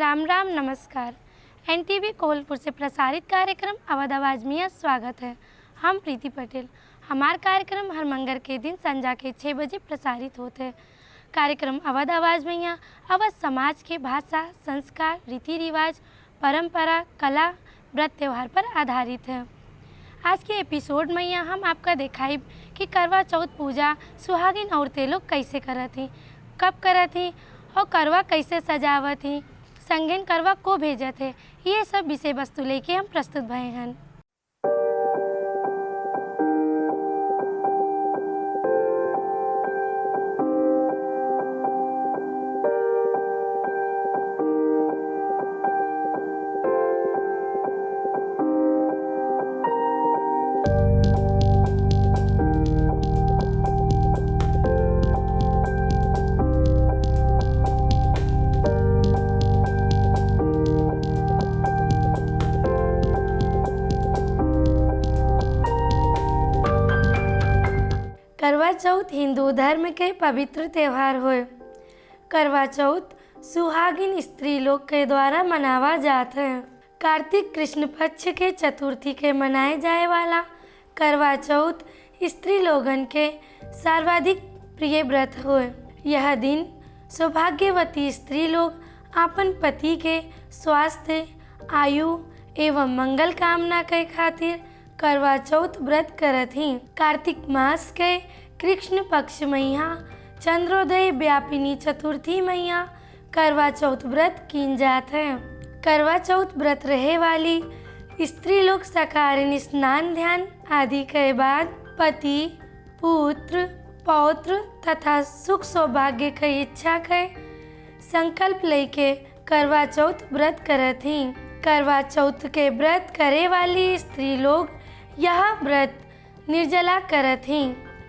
राम राम नमस्कार। एनटीवी कोल्हापुर से प्रसारित कार्यक्रम अवध आवाज में स्वागत है। हम प्रीति पटेल। हमारा कार्यक्रम हर मंगल के दिन संध्या के 6 बजे प्रसारित होते हैं। कार्यक्रम अवध आवाज में अवध समाज के भाषा, संस्कार, रीति रिवाज, परंपरा, कला, व्रत त्यौहार पर आधारित है। आज के एपिसोड में हम आपका दिखाई कि करवा चौथ पूजा सुहागिन औरतें लोग कैसे करत थी, कब करत थी और करवा कैसे सजावत थी, संगीन करवा को भेजत है। ये सब विषय वस्तु लेके हम प्रस्तुत भए हैं। करवा चौथ हिंदू धर्म के पवित्र त्यौहार है। करवा चौथ सुहागिन स्त्री लोग के द्वारा मनावा जाता है। कार्तिक कृष्ण पक्ष के चतुर्थी के मनाए जाए वाला करवा चौथ स्त्री लोगन के सर्वाधिक प्रिय व्रत है। यह दिन सौभाग्यवती स्त्री लोग अपन पति के स्वास्थ्य, आयु एवं मंगल कामना के खातिर करवा चौथ व्रत करत ही। कार्तिक मास के कृष्ण पक्ष मैया चंद्रोदय व्यापिनी चतुर्थी मैया करवा चौथ व्रत कीन जात है। करवा चौथ व्रत रहे वाली स्त्री लोग सकारण स्नान ध्यान आदि के बाद पति, पुत्र, पौत्र तथा सुख सौभाग्य की इच्छा के संकल्प लेके करवा चौथ व्रत करत ही। करवा चौथ के व्रत करे वाली स्त्री लोग यह व्रत निर्जला करत ही।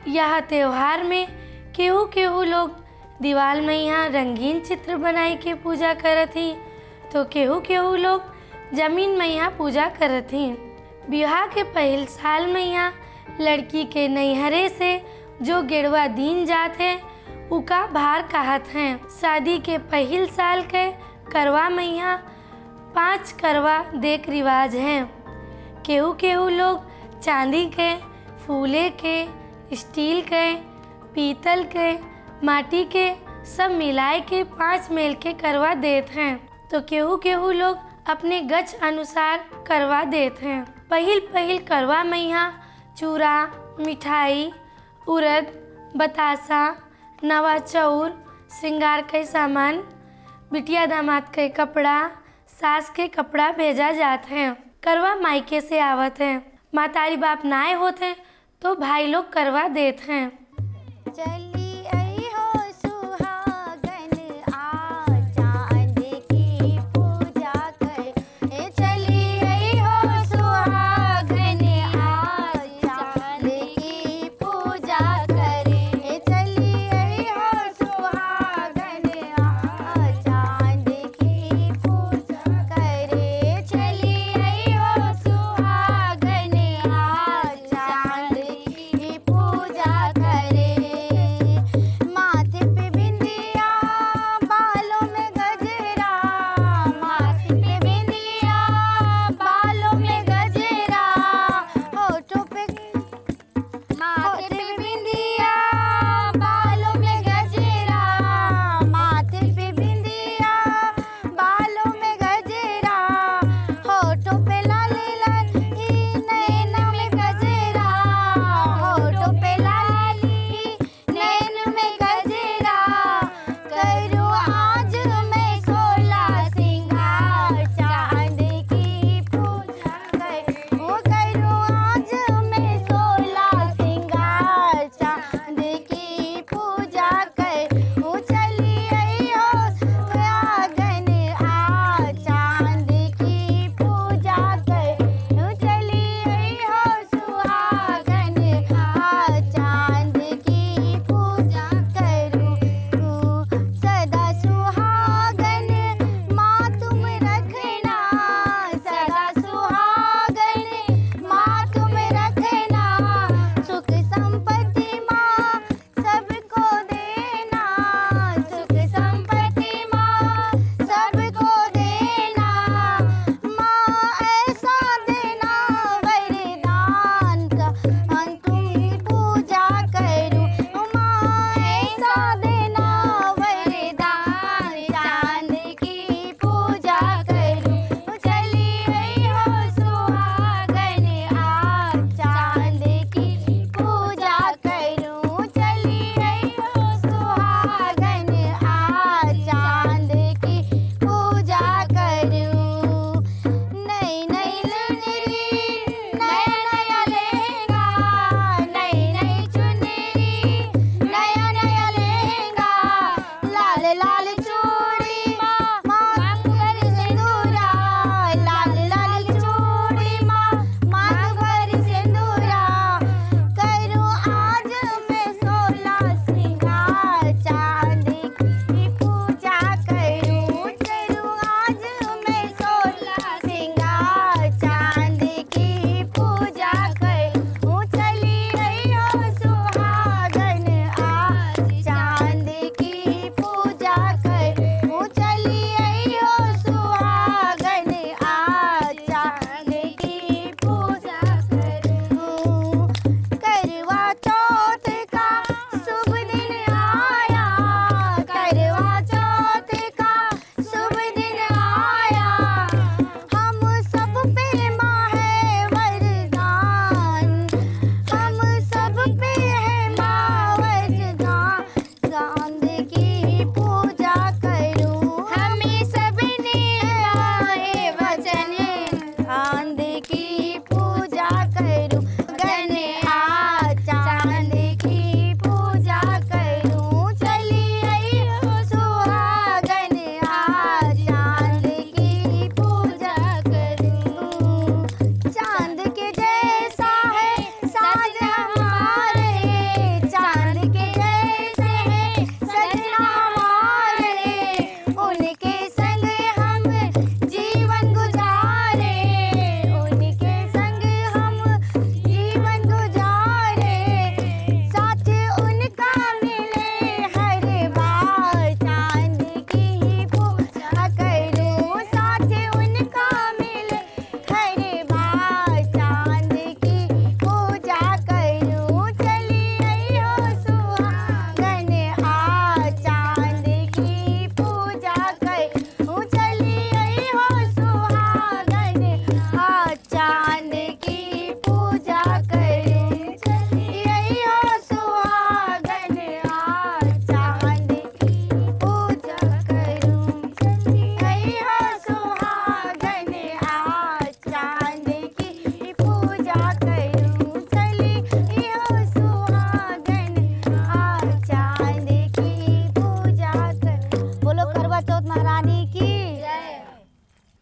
यह त्योहार में केहू लोग दीवाल में यहाँ रंगीन चित्र बनाई के पूजा करत ही, तो केहू लोग जमीन में यहाँ पूजा करत ही। विवाह के पहले साल में यहाँ लड़की के नैहरे से जो गेड़वा दीन जात है उका भार कहत हैं। शादी के पहले साल के करवा में यहाँ 5 करवा देख रिवाज हैं। केहू लोग चांदी के, फूले के, स्टील के, पीतल के, माटी के सब मिलाए के 5 मेल के करवा देते हैं, तो केहू लोग अपने गज अनुसार करवा देते हैं। पहिल करवा में यहाँ चूड़ा, मिठाई, उड़द, बतासा, नवा चाउर, श्रृंगार के सामान, बिटिया दामाद के कपड़ा, सास के कपड़ा भेजा जाते हैं। करवा मायके से आवत है। मातारी बाप नाए होते हैं तो भाई लोग करवा देते हैं। चली आई हो सुहागन आ चांद की पूजा कर। चली आई हो सुहागन आ चांद की पूजा करे। चली आई हो सुहागन आ चांद की पूजा करे। चली आई हो सुहागन आ चांद की पूजा करे।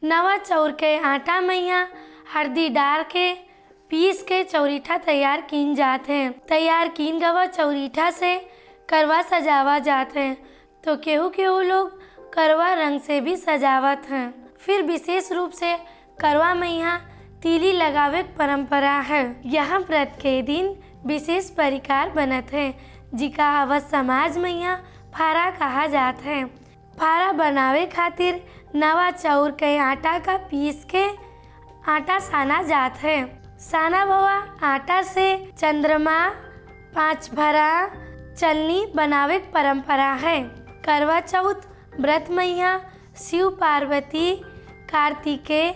नवा चाउर के आटा मैया हल्दी डाल के पीस के चौरीठा तैयार कीन जाते हैं। तैयार कीन गवा चौरीठा से करवा सजावा जाते हैं। तो केहू केहू लोग करवा रंग से भी सजावत हैं। फिर विशेष रूप से करवा मैया तीली लगावे के परंपरा है। यहाँ व्रत के दिन विशेष परिकार बनत है जिका अवध समाज मैया फारा कहा जाता है। फारा बनावे खातिर नवा चाउर के आटा का पीस के आटा साना जात है। साना भवा आटा से चंद्रमा 5 भरा चलनी बनावे के परंपरा है। करवा चौथ व्रत मैया शिव पार्वती कार्तिकेय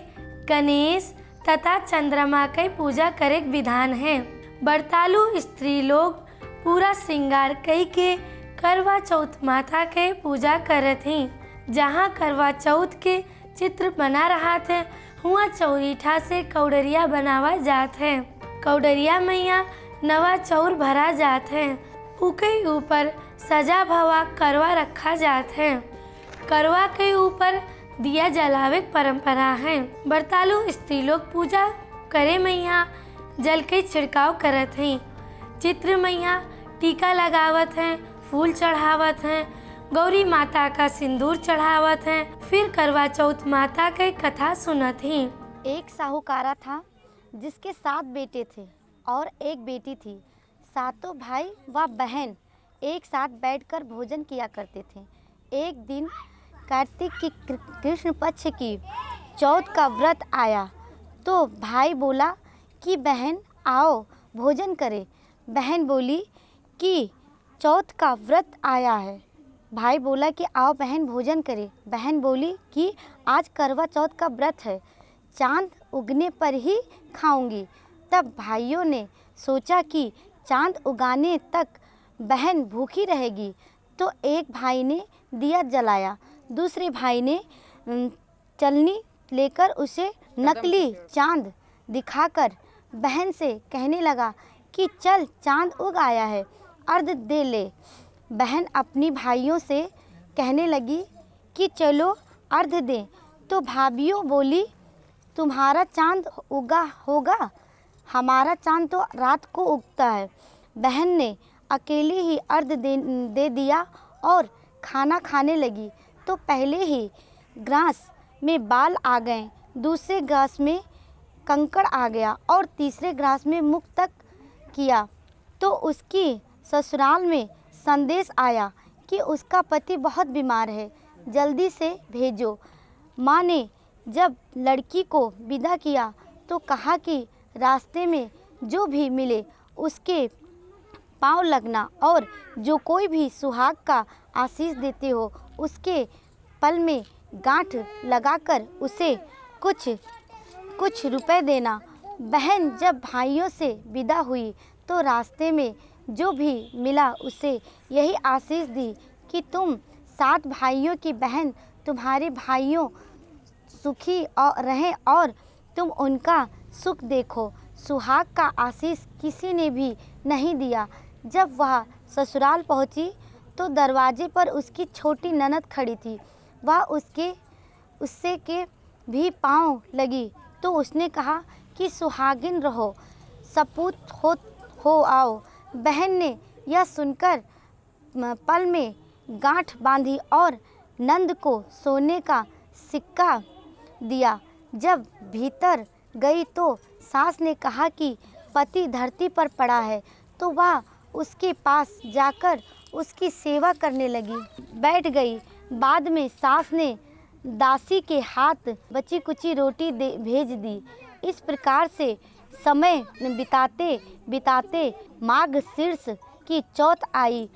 गणेश तथा चंद्रमा के पूजा करे के विधान है। व्रतालु स्त्री लोग पूरा श्रृंगार कई के करवा चौथ माता के पूजा करत ही। जहाँ करवा चौथ के चित्र बना रहा थे हुआ चौरीठा से कौडरिया बनावा जात है। कौडरिया मैया नवा चाउर भरा जात है। उके ऊपर सजा भवा करवा रखा जात है। करवा के ऊपर दिया जलावे के परंपरा है। व्रतालु स्त्री लोग पूजा करे मैया जल के छिड़काव करत हैं। चित्र मैया टीका लगावत हैं, फूल चढ़ावत हैं, गौरी माता का सिंदूर चढ़ावत हैं। फिर करवा चौथ माता के कथा सुनत ही। एक साहूकारा था जिसके 7 बेटे थे और एक बेटी थी। सातों भाई व बहन एक साथ बैठकर भोजन किया करते थे। एक दिन कार्तिक की कृष्ण पक्ष की चौथ का व्रत आया तो भाई बोला कि बहन आओ भोजन करें। बहन बोली कि चौथ का व्रत आया है। भाई बोला कि आओ बहन भोजन करें। बहन बोली कि आज करवा चौथ का व्रत है, चांद उगने पर ही खाऊंगी। तब भाइयों ने सोचा कि चांद उगाने तक बहन भूखी रहेगी। तो एक भाई ने दिया जलाया, दूसरे भाई ने चलनी लेकर उसे नकली चांद दिखाकर बहन से कहने लगा कि चल चांद उग आया है, अर्घ दे ले। बहन अपनी भाइयों से कहने लगी कि चलो अर्घ दें। तो भाभियों बोली तुम्हारा चांद उगा होगा, हमारा चांद तो रात को उगता है। बहन ने अकेले ही अर्घ दे दिया और खाना खाने लगी। तो पहले ही ग्रास में बाल आ गए, दूसरे ग्रास में कंकड़ आ गया और तीसरे ग्रास में मुख तक किया। तो उसकी ससुराल में संदेश आया कि उसका पति बहुत बीमार है, जल्दी से भेजो। माँ ने जब लड़की को विदा किया तो कहा कि रास्ते में जो भी मिले उसके पाँव लगना और जो कोई भी सुहाग का आशीष देते हो उसके पल में गांठ लगाकर उसे कुछ रुपए देना। बहन जब भाइयों से विदा हुई तो रास्ते में जो भी मिला उसे यही आशीष दी कि तुम 7 भाइयों की बहन तुम्हारे भाइयों सुखी रहें और तुम उनका सुख देखो। सुहाग का आशीष किसी ने भी नहीं दिया। जब वह ससुराल पहुंची तो दरवाजे पर उसकी छोटी ननद खड़ी थी। वह उससे के भी पाँव लगी तो उसने कहा कि सुहागिन रहो, सपूत हो आओ। बहन ने यह सुनकर पल में गांठ बांधी और नंद को सोने का सिक्का दिया। जब भीतर गई तो सास ने कहा कि पति धरती पर पड़ा है तो वह उसके पास जाकर उसकी सेवा करने लगी, बैठ गई। बाद में सास ने दासी के हाथ बची कुची रोटी भेज दी। इस प्रकार से समय बिताते बिताते माघ शीर्ष की चौथ आई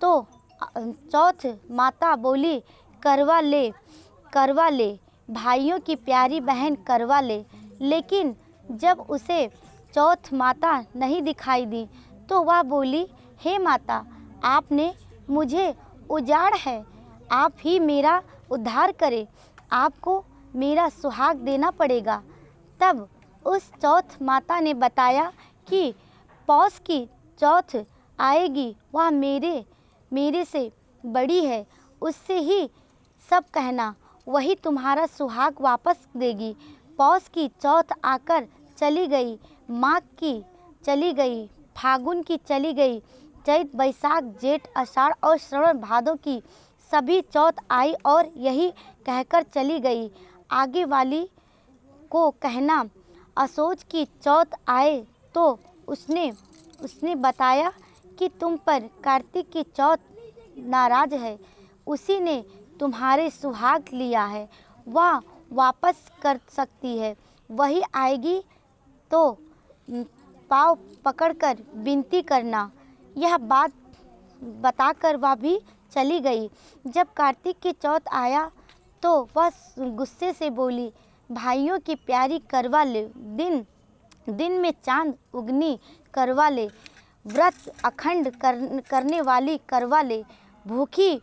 तो चौथ माता बोली करवा ले भाइयों की प्यारी बहन करवा ले। लेकिन जब उसे चौथ माता नहीं दिखाई दी तो वह बोली हे माता, आपने मुझे उजाड़ है, आप ही मेरा उद्धार करें, आपको मेरा सुहाग देना पड़ेगा। तब उस चौथ माता ने बताया कि पौष की चौथ आएगी, वह मेरे से बड़ी है, उससे ही सब कहना। वही तुम्हारा सुहाग वापस देगी। पौष की चौथ आकर चली गई, माघ की चली गई, फागुन की चली गई, चैत बैसाख जेठ आषाढ़ और श्रावण भादों की सभी चौथ आई और यही कहकर चली गई। आगे वाली को कहना असोज की चौथ आए तो उसने बताया कि तुम पर कार्तिक की चौथ नाराज है, उसी ने तुम्हारे सुहाग लिया है, वह वापस कर सकती है। वही आएगी तो पाँव पकड़कर विनती करना। यह बात बताकर वह भी चली गई। जब कार्तिक की चौथ आया तो वह गुस्से से बोली, भाइयों की प्यारी करवा ले, दिन में चांद उगनी करवा ले, व्रत अखंड करने वाली करवा ले, भूखी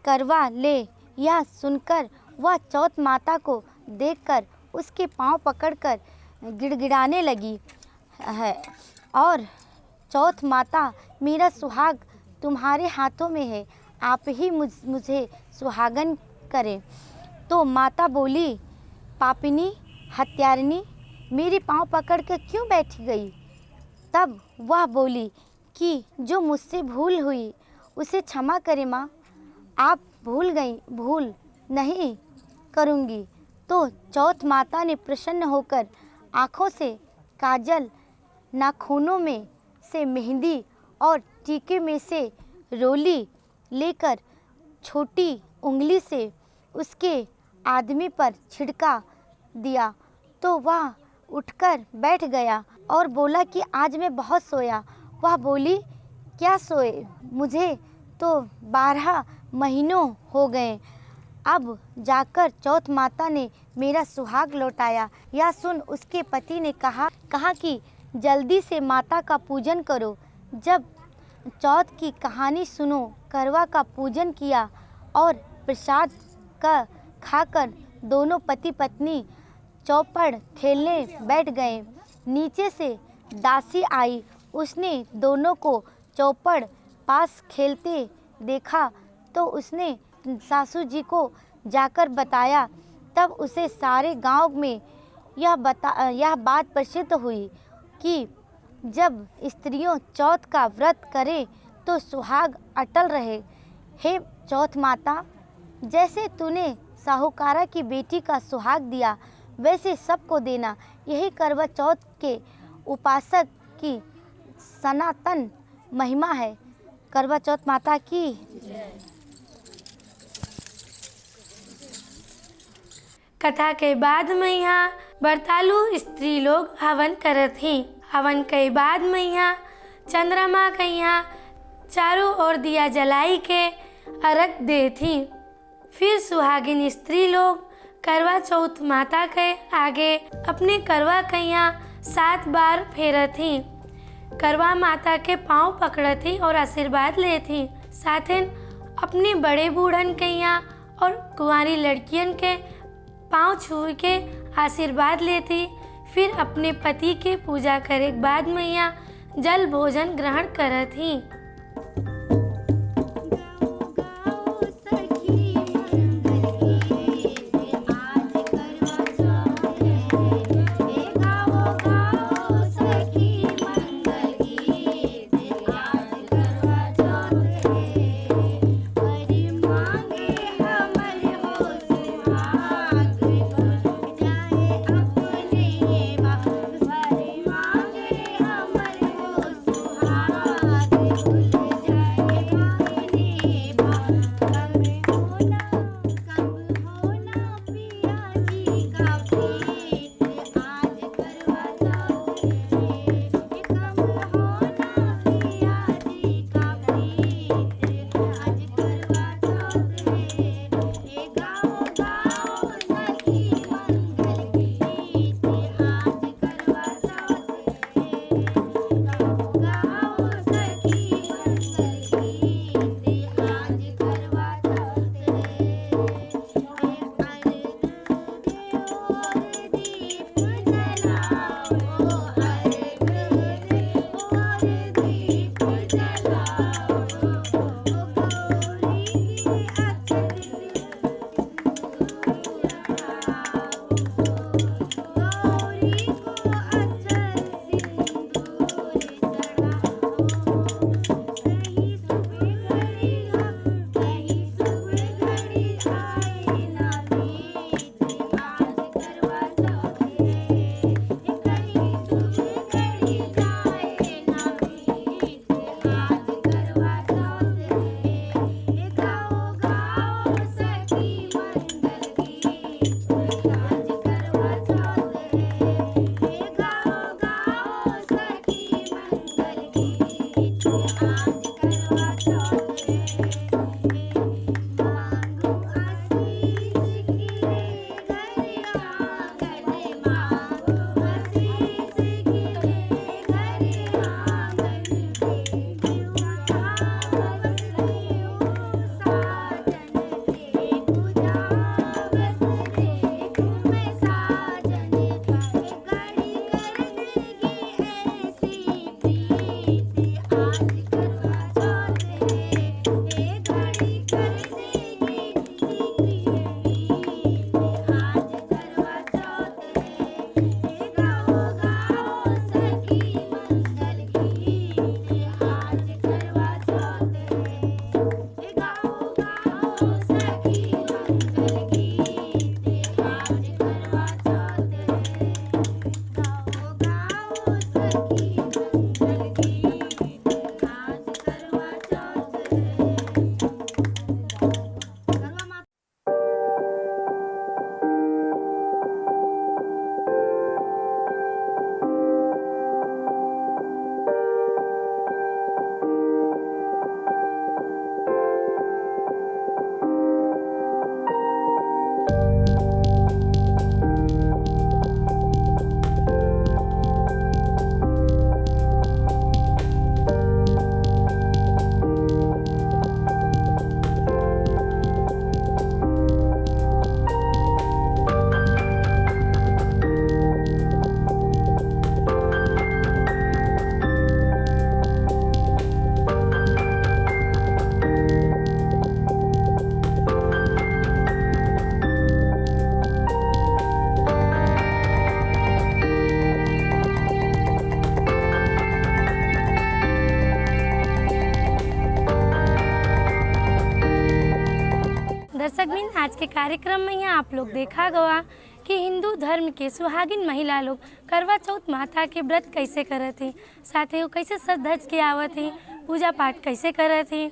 करवा ले। यह सुनकर वह चौथ माता को देखकर उसके पांव पकड़कर गिड़गिड़ाने लगी है और चौथ माता, मेरा सुहाग तुम्हारे हाथों में है, आप ही मुझे सुहागन करें। तो माता बोली, पापिनी हत्यारिणी, मेरे पांव पकड़ कर क्यों बैठ गई? तब वह बोली कि जो मुझसे भूल हुई उसे क्षमा करें माँ, आप भूल गई, भूल नहीं करूँगी। तो चौथ माता ने प्रसन्न होकर आँखों से काजल, नाखूनों में से मेहंदी और टीके में से रोली लेकर छोटी उंगली से उसके आदमी पर छिड़का दिया तो वह उठकर बैठ गया और बोला कि आज मैं बहुत सोया। वह बोली, क्या सोए, मुझे तो 12 महीनों हो गए, अब जाकर चौथ माता ने मेरा सुहाग लौटाया। यह सुन उसके पति ने कहा कि जल्दी से माता का पूजन करो। जब चौथ की कहानी सुनो, करवा का पूजन किया और प्रसाद का खाकर दोनों पति पत्नी चौपड़ खेलने बैठ गए। नीचे से दासी आई, उसने दोनों को चौपड़ पास खेलते देखा तो उसने सासू जी को जाकर बताया। तब उसे सारे गांव में यह बात प्रसिद्ध हुई कि जब स्त्रियों चौथ का व्रत करें तो सुहाग अटल रहे। हे चौथ माता, जैसे तूने साहूकारा की बेटी का सुहाग दिया वैसे सबको देना। यही करवा चौथ के उपासक की सनातन महिमा है। करवा चौथ माता की। कथा के बाद में यहाँ व्रतालु स्त्री लोग हवन करत ही। हवन के बाद में यहाँ चंद्रमा के यहाँ चारों ओर दिया जलाई के अर्घ दे थी। फिर सुहागिन स्त्री लोग करवा चौथ माता के आगे अपने करवा के यहाँ 7 बार फेरत थी। करवा माता के पाँव पकड़त थी और आशीर्वाद ले थी। साथ ही अपने बड़े बूढ़न के यहाँ और कुंवारी लड़कियन के पाँव छू के आशीर्वाद लेती। फिर अपने पति के पूजा करे के बाद में यहाँ जल भोजन ग्रहण करत ही। दर्शक बिन आज के कार्यक्रम में यहाँ आप लोग देखा गवा कि हिंदू धर्म के सुहागिन महिला लोग करवा चौथ माता के व्रत कैसे करत हैं, साथ ही वो कैसे सज धज के आवत हैं, पूजा पाठ कैसे करत हैं,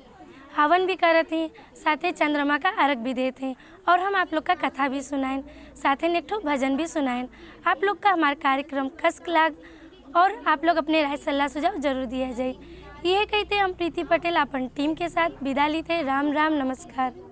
हवन भी करत हैं, साथ ही चंद्रमा का अर्घ भी देते हैं और हम आप लोग का कथा भी सुनाएं, साथ ही एक ठो भजन भी सुनाएं। आप लोग का हमारा कार्यक्रम कस लाग और आप लोग अपने राय सलाह सुझाव जरूर दिया जाए। ये कहते हम प्रीति पटेल अपन टीम के साथ विदा ली थे। राम राम, नमस्कार।